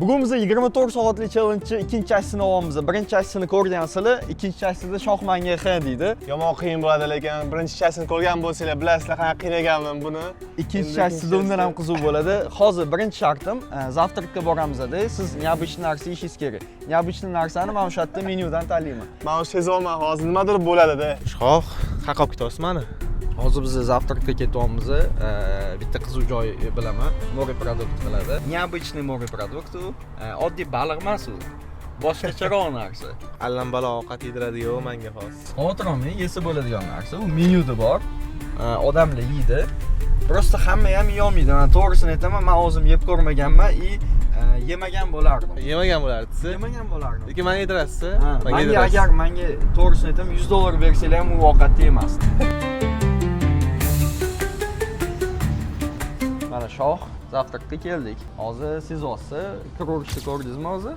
Bugun biz 24 soatlik challenge ikkinchi achsini olyapmiz. Birinchi achsini ko'rgansizlar, ikkinchi achsida shoh menga X deydi. Yomon qiyin bo'ladi, lekin birinchi achsini ko'rgan bo'lsanglar, bilasizlar qanaqa qiynaganman buni. Ikkinchi achsida undan ham qiziq bo'ladi. Hozir birinchi shartim zavtrakka boramiz-da. Siz необычный narsa yeyishingiz kerak. Необычный narsani men o'sha yerda menyudan tanlayman. Men o'sha sezyapman, hozir nimadir bo'ladi-da. Shoh, qaqab ketyapsiz meni. Hozir biz zavtrakka ketyapmiz. Bitta qiziq joy bilaman. Moreprodukt qiladi. Необычный moreprodukt u. Oddiy baliq emas u. Boshqacharoq narsa. Allambalo ovqat yediradi-yu menga xos. Xotiromni yesa bo'ladigan narsa. U menyuda bor. Odamlar yeydi. Prosta hamma ham yeyolmaydi. Men to'g'risini aytaman, men o'zim yeb ko'rmaganman и yemagan bo'lardim. Yemagan bo'lardi-siz? Yemagan bo'lardim. Lekin menga yedirasiz? Menga agar menga to'g'risini aytaman, $100 bersanglar ham u ovqatni yemasdi. Mana shoh zavtrakka keldik. Hozir sezyapsiz, kirishni ko'rdingizmi hozir?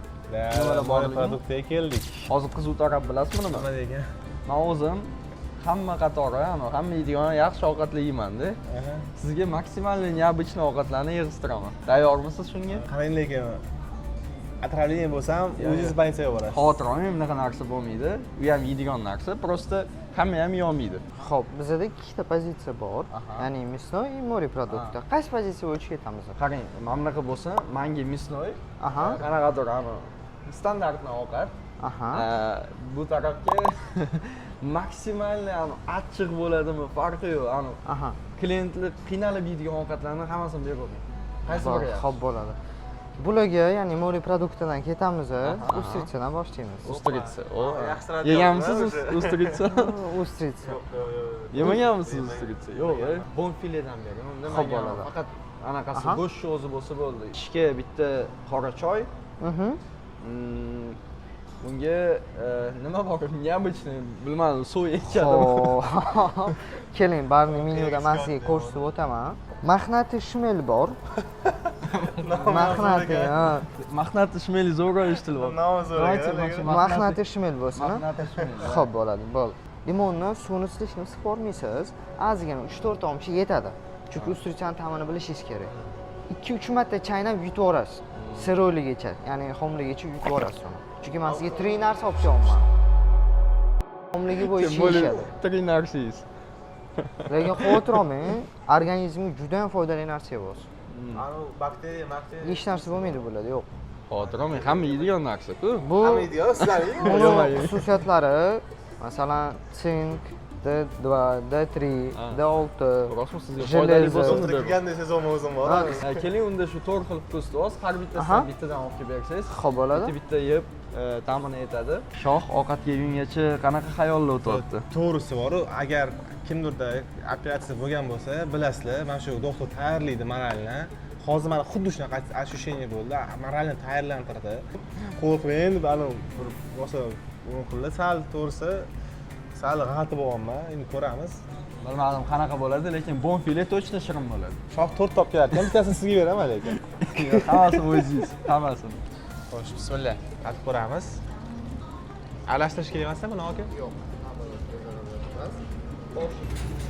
Moreproduktga keldik. Hozir qiziq taraf bilasizmi nima? Nima degan? Men o'zim hamma qatori, hamma yeydigan yaxshi ovqatlar yeyman-da. Sizga maksimalniy необычный ovqatlarni yig'ishtiraman. Tayyormisiz shunga? Qarang lekin отравление bo'lsam, o'zingiz больницаga borasiz. Xotiram ham bunaqa narsa bo'lmaydi. U ham yeydigan narsa, prosta hamma ham yeyolmaydi. Xo'p, bizda ikkita pozitsiya bor. Ya'ni мясной и moreprodukt. Qaysi pozitsiya bo'yicha ketamiz? Qarang, mana bunaqa bo'lsa, menga мясной, Aha. qanaqadir standartni ovqat. Bu tarafga maksimalniy achchiq bo'ladimi, farqi yo'q. Aha. Klientlar qiynalib yeydigan ovqatlarni hammasini beraman. Qaysi biri? Xo'p bo'ladi. Bularga, ya'ni moreproduktdan ketamiz, ustritsadan boshlaymiz. Ustritsa. Yeganmisiz ustritsa? Ustritsa. Yemaganmisiz ustritsa? Yo'q, bonfiledan bering. Unda Xo'p bo'ladi. Faqat anaqasi go'sht o'zi bo'lsa bo'ldi. Ishga bitta qora choy. Bunga nima bor? Необычный, bilmadim, suv ichadimi? Keling, barni menyuda men sizga ko'rsatib o'taman. Mahnati shmel bor. Mahnati, Mahnati shmeli zo'rg'a eshitilyapti. Mahnati shmel bo'lsin. Mahnati shmel. Xo'p bo'ladi, bo'ldi. Limonni suvni silishni siqib olmaysiz, ozgina 3-4 tomchi yetadi. Chunki ustritsani ta'mini bilishingiz kerak. 2-3 marta chaynab yutib yuborasiz. Siroyligicha, ya'ni xomligicha yutib yuborasiz uni. Chunki men sizga 3 narsa olib kelyapman. Xomligi bo'yicha yeyishadi. 3 narsangiz. Lekin xavotir olmang, organizmga juda ham foydali narsa bo'lsin. Bakteriya. Hech narsa bo'lmaydi bularda, yo'q. Xotir olmang, hamma yeydigan narsa-ku. Bu sizlar xususiyatlari, masalan, sink, D2, D3, D6, Rostmi sizga Железо. foydali bo'lsin deb. Kirganda sezon o'zim bor. Keling, unda shu 4 xil ko'rsatasiz, har bittasidan bittadan olib kelib bersangiz. Xo'p bo'ladi. Bitta yeb ta'mini yetadi. Shoh ovqat yegungacha qanaqa xayollar o'tyapti? To'g'risi bor, agar kimdirda operatsiya bo'lgan bo'lsa, bilasizlar, mana shu doktor tayyorlaydi moralni. Hozir mana xuddi shunaqa ощущение bo'ldi. Moralni tayyorlantirdi. Qo'rqmang, bani bir rosa o'qildi, sal to'g'risi sal g'alati bo'lyapman. Endi ko'ramiz. Bilmadim qanaqa bo'ladi, lekin bonfile точно shirin bo'ladi. Shoh 4 top keladi. Bittasini sizga beraman lekin. Hammasini o'zingiz, hammasini. Xo'sh, bismillah. Tatib ko'ramiz. Aralashtirish kerak emasmi buni aka? Yo'q.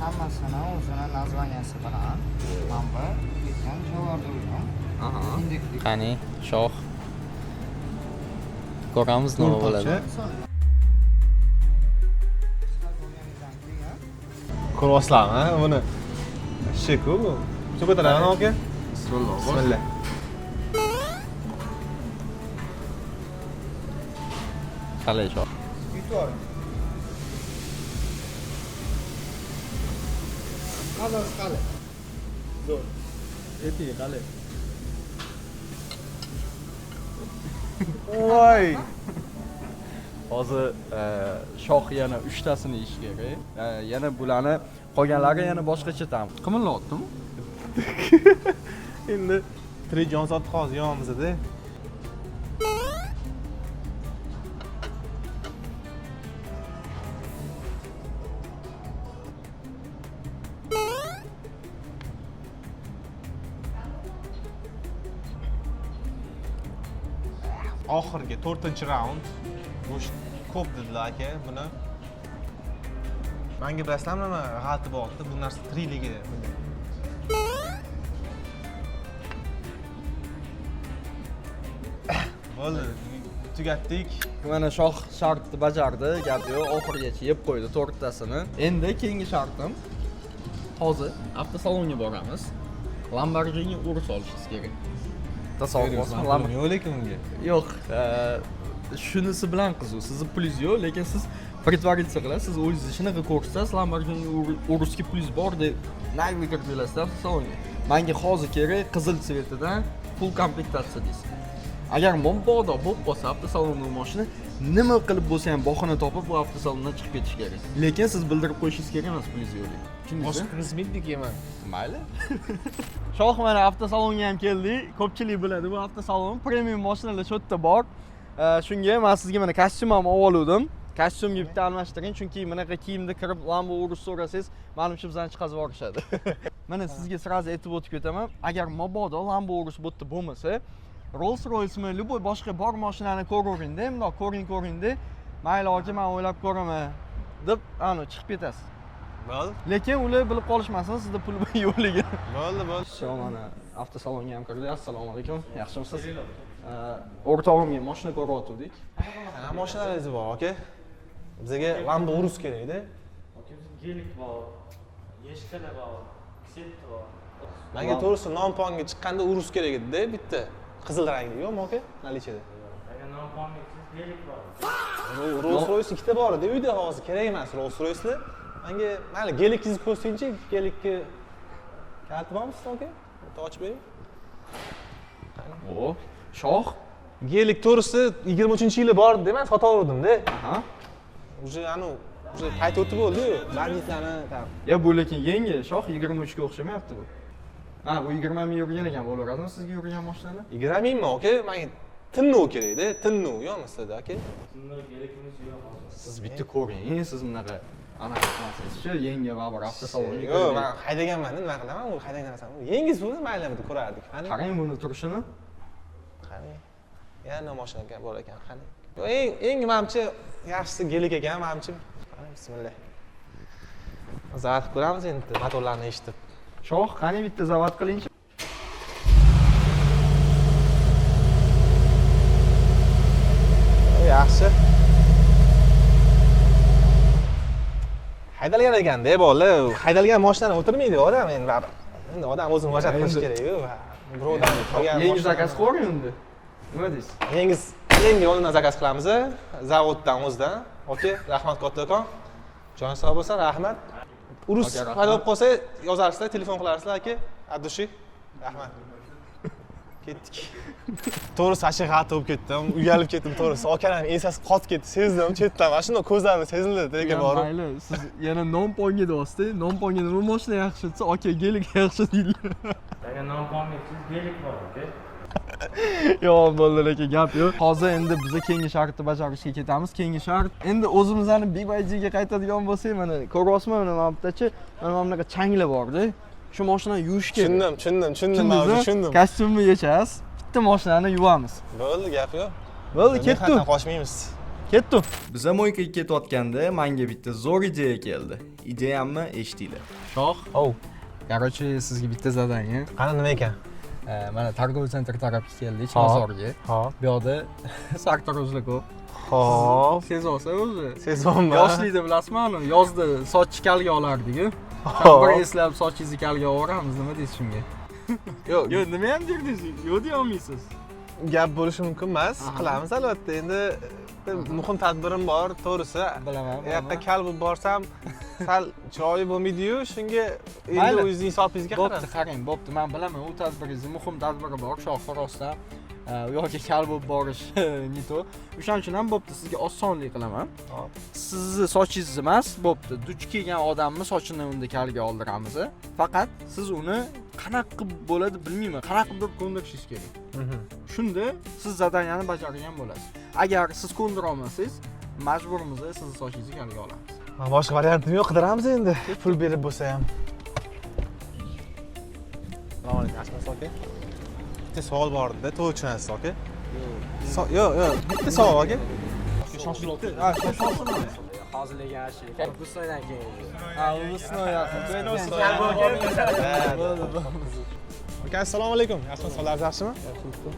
Hammasini o'zini nazvaniyasi bilan manba ketgan javordurgan. Qani, shoh. Ko'ramiz nima bo'ladi. Ko'ryapsizlarmi buni? Shik-ku bu. Shu ko'taraman aka. Bismillah. Qalay shoh. Yutoring. Mazasi qalay? Zo'r. Eti qalay. Voy. Hozir shoh yana 3 tasini yeyish kerak. Yana bularni qolganlari yana boshqacha ta'm. Qimirlayaptimi? Endi tirik jonzot hozir yonimizda. Oxirgi 4-raund go'sht ko'p dedilar aka buni. Menga bilasizlarmi nima g'alati bo'lyapti? Bu narsa tirikligi. Bo'ldi. Tugatdik. Mana shoh shartni bajardi, gap yo'q, oxirigacha yeb qo'ydi to'rttasini. Endi keyingi shartim hozir avtosalonga boramiz. Lamborghini urus olishingiz kerak. Tasavvur qilsam, Yo'q lekin unga. yo'q, shunisi bilan qiziq. Sizni pulingiz yo'q, lekin siz предварительно qilasiz, siz o'zingizni shunaqa ko'rsatasiz, Lamborghini urusga pulingiz bor deb nayvi kirib kelasiz avtosalonga. Menga hozir kerak qizil tsvetidan full komplektatsiya deysiz. Agar mabodo bo'lib qolsa avtosalonning mashina nima qilib bo'lsa ham bahona topib bu avtosalondan chiqib ketish kerak. Lekin siz bildirib qo'yishingiz kerak emas pulingiz yo'q deb. Tushundingizmi? Boshqa xizmatnik eman. Mayli. Shoh mana avtosalonga ham keldik. Ko'pchilik biladi, bu avtosalon premium mashinalar shu yerda bor. Shunga men sizga mana kostyum ham olgandim. Kostyumga bitta almashtiring, chunki bunaqa kiyimda kirib Lambo urus so'rasangiz, ma'lumcha bizani chiqazib yuborishadi. Mana sizga sразу aytib o'tib ketaman, agar mabodo Lambo urus bu yerda bo'lmasa, Rolls-Royce-mi, любой boshqa bor mashinani ko'ravering-da, bundoq ko'ring-da, mayli aka, men o'ylab ko'raman deb, ana chiqib ketasiz. Bo'ldi. Lekin ular bilib qolishmasin, sizda pul yo'qligi. Bo'ldi. Shu mana avtosalonga ham kirdik. Assalomu alaykum. Yaxshimisiz? O'rtog'imga mashina ko'rayotgandik. Ha, mashinalaringiz bor, aka. Bizga Lambo urus kerak-da. Aka, gelik bor, yeshkala bor, Xetti bor. Menga to'g'risi non-ponga chiqqanda urus kerak edi-da, bitta. Qizil rangli, yo'qmi aka? Nalichada. Agar non-pomni gelik bor. Rolls-Royce ikkita bor edi, uyda hozir kerak emas Rolls-Royce'lar. Menga mayli gelikingizni ko'rsangchi, gelikni kaliti bormi sizda aka? Bitta ochib bering. O, shoh. Gelik to'g'risi 23-yili bor edi, men sotaverdim-da. Aha. Уже qayta o'tib bo'ldi-yu, banditlarni tam. Ya bu lekin yengil, shoh 23 ga o'xshamayapti bu. Ha, bu 20 ming yurgan ekan bo'laveradimi sizga yurgan mashinani? 20 mingmi aka? Menga tinnu kerak-da, tinnu, yo'qmi sizda aka? Shunday gelikimiz yo'q hozir. Siz bitta ko'ring, siz bunaqa ana qilmasangiz, shu yengil va bir avtosalonga Yo'q, men haydaganman, nima qilaman? U haydagan narsani. Yengiz bo'lsa mayli deb ko'rardik. Qani? qarang buni turishini. Qani? Yana mashina bor ekan, qani? Eng menimcha yaxshisi gelik ekan, menimcha. Qani, bismillah. Zavat ko'ramiz endi motorlarni eshitib. Shoh, qani bitta zavat qilingchi. Yaxshi. Haydalgan ekanda, bolalar, haydalgan mashinani o'tirmaydi odam endi baribir. Endi odam o'zini vajat qilish kerak-ku. Birovdan qolgan Yangi zakaz qo'ying endi. Nima deysiz? Yangi yo'ldan zakaz qilamiz, zavoddan o'zidan. Okey, rahmat kattakon. Jon sog' bo'lsin, rahmat. Urus Aka, rahmat. paydo bo'lib qolsa, yozarsizlar, telefon qilarsizlar aka. Abdushi. Rahmat. Ketdik. To'g'risi achchiq xat bo'lib ketdim, uyalib ketdim to'g'risi. Akalarning ensasi qotib ketdi, sezdim chetdan. Mana shunday ko'zlarim sezildi, lekin borib. Mayli, siz yana non-ponga deyapsiz. Non-ponga nima mashina yaxshi desa, aka gelik yaxshi deydilar. Agar non-pomni gelik bor, aka. Yo'q, bo'ldi lekin gap yo'q. Hozir endi biz keyingi shartni bajarishga ketamiz. Keyingi shart endi o'zimizning BYDga qaytadigan bo'lsak, mana ko'ryapsizmi, mana bu yerdachi mana bunaqa changlar bor-da. Shu mashinani yuvish kerak. Tushundim, mana tushundim. Kostyumni yechasiz, bitta mashinani yuvamiz. Bo'ldi, gap yo'q. Bo'ldi, ketdik. Qochmaymiz. Ketdik. Biz mo'ykaga ketayotganda menga bitta zo'r ideya keldi. Ideyamni eshitinglar. Shoh. Ov. Короче, sizga bitta zadание. Qani nima ekan? Mana targ'ibot sentr tarafga keldik, Chilonzorga. Hop. Bu yoqda sartaroshlar ko'p. Hop. Sezasiz o'zi. Sezonman. Yoshlikda bilasizmi, yozda soch kalga olardik-ku. Bir eslab sochingizni kalga olamiz, nima deysiz shunga? Yo'q, Yo'q, nima ham derdingiz? Yo'q deya olmaysiz. gap bo'lishi mumkin emas. Qilamiz albatta. Endi bir muhim tadbirim bor, to'g'risi. Bilaman. Bu yoqqa kal bo'lib borsam, sal chiroyi bo'lmaydi-yu, shunga endi Mayli. o'zingizning hisobingizga Bo'pti, qarang. qarang, bo'pti. Men bilaman, u tadbiringizni muhim tadbiri bor, shoh rostdan. U yoqqa kal bo'lib borish не то. O'shaning uchun ham bo'pti, sizga osonlik qilaman. Hop. Sizni sochingiz emas, bo'pti. Duch kelgan odamni sochini unda kalga oldiramiz. Faqat siz uni qanaqa qilib bo'ladi bilmayman. Qanaqa qilib ko'ndirishingiz kerak. Shunda siz zadaniyani bajargan bo'lasiz. Agar siz ko'ndira olmasangiz, majburmiz sizni sochingizni kalga olamiz. Boshqa variantim yo'q, qidiramiz endi. Pul berib bo'lsa ham. Assalomu alaykum, Asmas aka. Bitta savol bor edi, to'g'ri tushunasiz aka? Yo'q, bitta savol aka. Shoshilibdi. Hozirlagan ashi. Bu so'ydan keyin. Ha, u sinoyapti. Aka, assalomu alaykum. Yaxshimi, sog'lig'ingiz yaxshimi?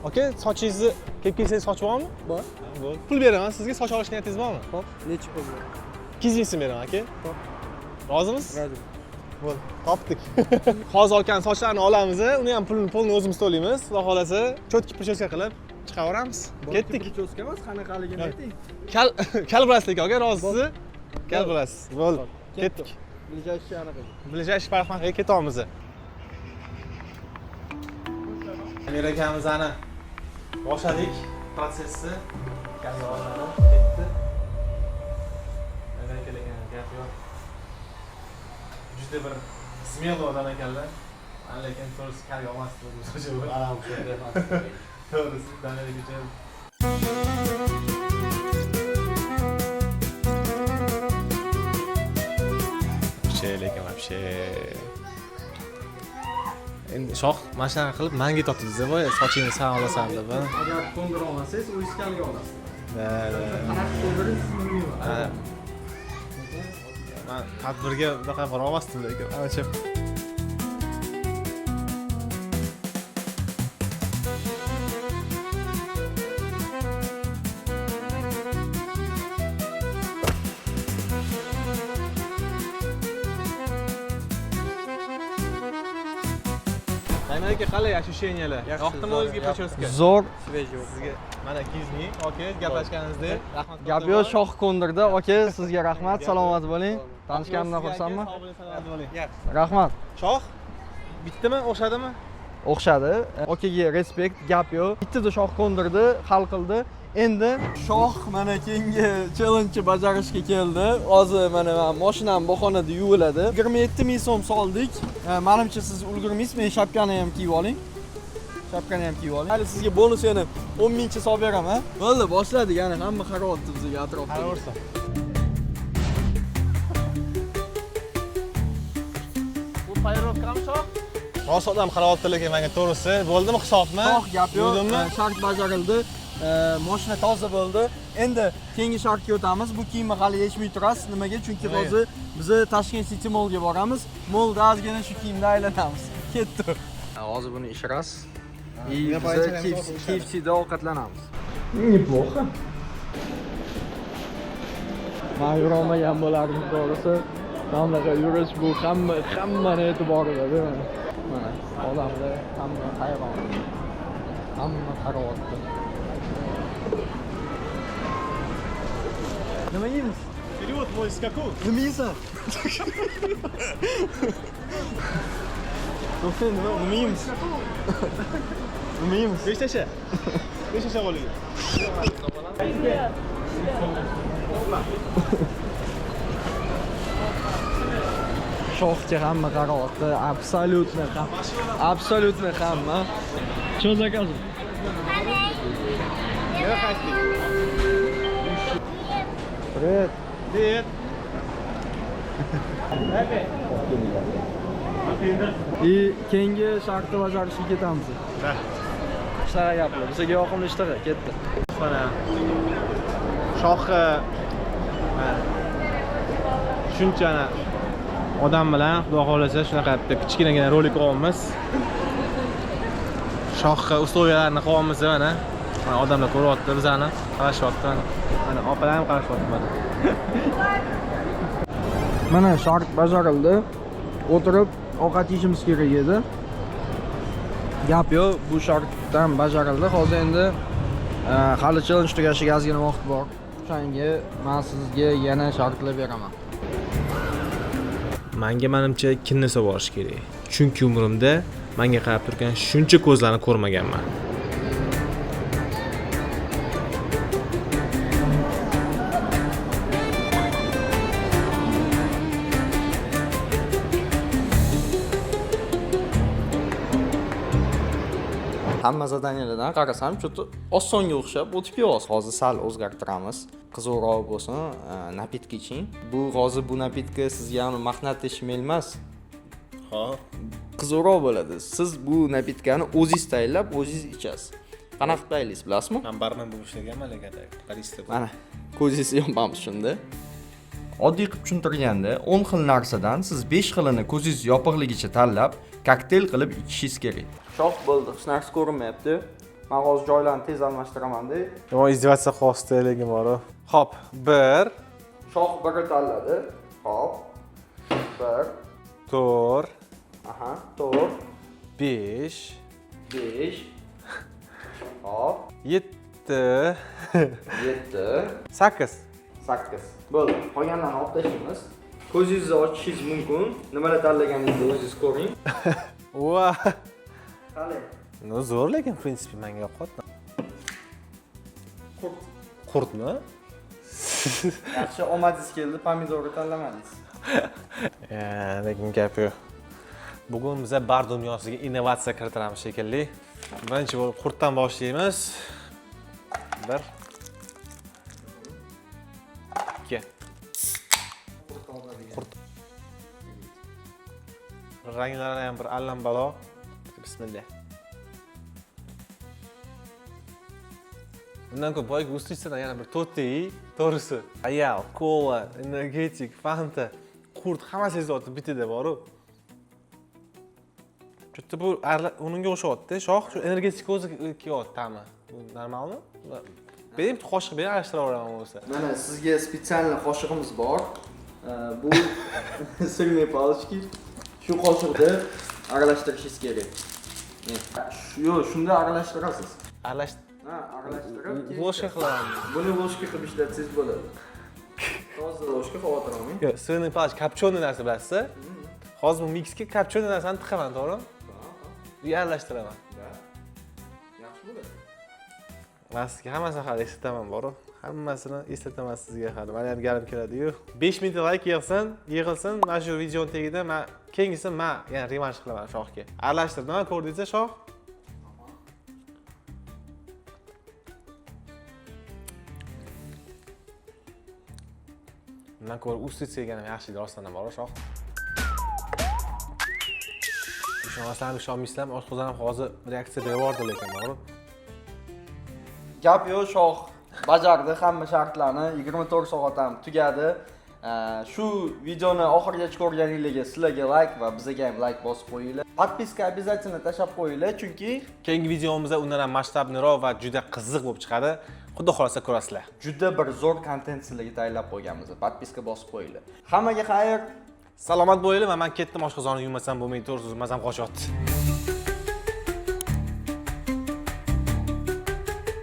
Aka, sochingizni kelib kelsangiz sochib olami? Bor. Bo'ldi. Pul beraman, sizga soch olish niyatingiz bormi? Xo'p, necha pul bor? 200 ming so'm beraman, aka. Xo'p. Rozimisiz? Rozi. Bo'ldi, topdik. Hozir akaning sochlarini olamiz, uni ham pulni o'zimiz to'laymiz. Xudo xolasa, cho'tki prichoska qilib chiqaveramiz. Ketdik. Prichoska emas, qanaqaligini ayting. Kal bilasizlar aka, rozisiz? Kal bilasiz. Bo'ldi. Ketdik. Ближайший anaqa. Ближайший parxanaga ketamiz. Amir akamizni boshladik protsessni. Kazalarni ketdi. Nima kelayotgan gap yo'q. Juda bir smel odam ekanlar. Lekin to'g'risi kalga olmasdi o'zi o'sha alam qildi. To'g'risi Amerikacha. Lekin вообще endi shoh mana shunaqa qilib manga totdingiz voy sochingni san olasan deb. Agar ko'ndira olmasangiz, u iskalga olasiz. Da. Men tadbirga bunaqa bora olmasdim lekin ancha. Aynan aka qalay ощущениялар? Yoqdimi o'zingizga prichoska? Zo'r. Sizga mana 200 ming. Okey, gaplashganingizda rahmat. Gap yo'q, shoh ko'ndirdi. Aka, sizga rahmat. Salomat bo'ling. Tanishganimdan xursandman. Rahmat. Shoh bitdimi, o'xshadimi? O'xshadi. Okaga respekt, gap yo'q. Bittida shoh ko'ndirdi, hal qildi. Endi shoh mana keyingi challenge bajarishga keldi. Hozir mana mashinam bahonada yuviladi. 27 ming so'm soldik. Menimcha siz ulgurmaysiz. Men shapkani ham kiyib oling. Shapkani ham kiyib oling. Hali sizga bonus yana 10 mingcha solib beraman. Bo'ldi, boshladik. Yana hamma qaryapti bizga atrofda. Qaraversa. Bu tayyorlovkami shoh? Rost odam qaryapti lekin menga to'g'risi, bo'ldimi hisobmi? Shoh gap yo'q. Bo'ldimi? Shart bajarildi. Mashina toza bo'ldi. Endi keyingi shartga o'tamiz. Bu kiyimni hali yechmay turasiz. Nimaga? Chunki hozir biz Toshkent City Mallga boramiz. Mallda ozgina shu kiyimda aylanamiz. Ketdi. Hozir buni ishirasiz. Biz KFC'da ovqatlanamiz. Neplохо. Men yurolmagan bo'lardim to'g'risi. Qanaqa yurish bu hammani e'tiborida, mana odamlar hamma hayron. Hamma qaryapti. Nima yeymiz? Перевод мой скакал. Nima yeysan? To'xtang, nima yeymiz? Nima yeymiz? Beshtasha. Beshtasha qo'ling. Shohga hamma qaryapti. Absolutно hamma. Что заказывать? Привет. Привет. И keyingi shartni bajarishga ketamiz. Da. Ishlaga gaplar. Bizga yoqimli ishlar ketdi. Mana shoh shunchani odam bilan xudo xolasa shunaqa bitta kichkinagina rolik olamiz. Shohga условияlarni qo'yamiz mana. Mana odamlar ko'ryapti, bizani qarashyapti. Mana opalar ham qarashyapti mana. Mana shart bajarildi. O'tirib ovqat yeyishimiz kerak edi. Gap yo'q, bu shartdan bajarildi. Hozir endi hali challenge tugashiga ozgina vaqt bor. O'shanga men sizga yana shartlar beraman. Menga menimcha kimni sovorish kerak. Chunki umrimda menga qarab turgan shuncha ko'zlarni ko'rmaganman. Hamma zadaniyalardan qarasam, cho'ta osonga o'xshab o'tib ketyapsiz. Hozir sal o'zgartiramiz. Qiziqroq bo'lsin, napitka iching. Bu hozir bu napitka sizga uni maqnatish emas. Xo'p. Qiziqroq bo'ladi. Siz bu napitkani o'zingiz tayyorlab, o'zingiz ichasiz. Qanaqa qilib tayyorlaysiz, bilasizmi? Men barman bo'lib ishlaganman lekin barista. Mana ko'zingizni yopamiz shunda. Oddiy qilib tushuntirganda 10 xil narsadan siz 5 xilini ko'zingiz yopiqligicha tanlab, kokteyl qilib ichishingiz kerak. Shoh bo'ldi, hech narsa ko'rinmayapti. Men hozir joylarni tez almashtiraman-da. Nima izdivatsiya xosligim bor. Hop, 1 Shoh biri tanladi. Hop. 1 4 Aha, 4 5 5 Hop. 7 7 8 8 bo'ldi. Qolganlarni olib tashlaymiz. Ko'zingizni ochishingiz mumkin. Nimalar tanlaganingizni o'zingiz ko'ring. Va Qani? no zo'r lekin в принципе menga yoqadi. Qurt. Qurtmi? Yaxshi omadingiz keldi, pomidorni tanlamadingiz. Lekin gap yo'q. Bugun biz bar dunyosiga innovatsiya kiritamiz shekilli. Birinchi bo'lib qurtdan boshlaymiz. 1 2 Qurt. Ranglari ham bir allambalo. Bismillah. Bundan ko'p boyga ustida yana bir to'rtta, to'g'risi. Ayal, kola, energetik, fanta, qurt hammasi zoti bitada bor-ku. Chunki bu unga o'xshayapti, shoh shu energetik o'zi kelyapti ta'mi. Bu normalmi? Benim qoshiq bilan aralashtiraveraman bo'lsa. Mana sizga spesialniy qoshig'imiz bor. Bu sirniy palochki. Shu qoshig'da aralashtirishingiz kerak. Yo'q, shunda aralashtirasiz. Ha, aralashtirib. Ложка qilaman. Buni ложка qilib ishlatsangiz bo'ladi. Toza ложка xavotir olmang. Yo'q, sirniy paloch kopchoniy narsa bilasizmi? Hozir bu miksga kopchoniy narsani tiqaman, to'g'rimi? Aralashtiraman. Yaxshi bo'ladi. Men sizga hammasini hali eslataman bor-ku. Hammasini eslataman sizga hali. Mana ham galim keladi-yu. 5 minut like yig'ilsin, mana shu videoning tagida men keyingisi men yana revansh qilaman shohga. Aralashtirdim, ko'rdingizmi shoh? Men ko'rib ustida yeganim yaxshi rostdan bor shoh. Ishonasizlarmi, ishonmaysizlarmi, oshqo'zon ham hozir reaksiya berib lekin bor. Gap yo'q, shoh bajardi hamma shartlarni, 24 soat ham tugadi. Shu videoni oxirigacha ko'rganingizga sizlarga like va bizga ham like bosib qo'yinglar. Podpiska обязательно tashlab qo'yinglar, chunki Keyingi videomizda undan ham masshtabniroq va juda qiziq bo'lib chiqadi. Xudo xolasa ko'rasizlar. juda bir zo'r kontent sizlarga tayyorlab qo'yganmiz. Podpiska bosib qo'yinglar. Hammaga xayr. Salomat bo'linglar va men ketdim oshqozonni yumasam bo'lmaydi, to'g'risi mazam qochyapti.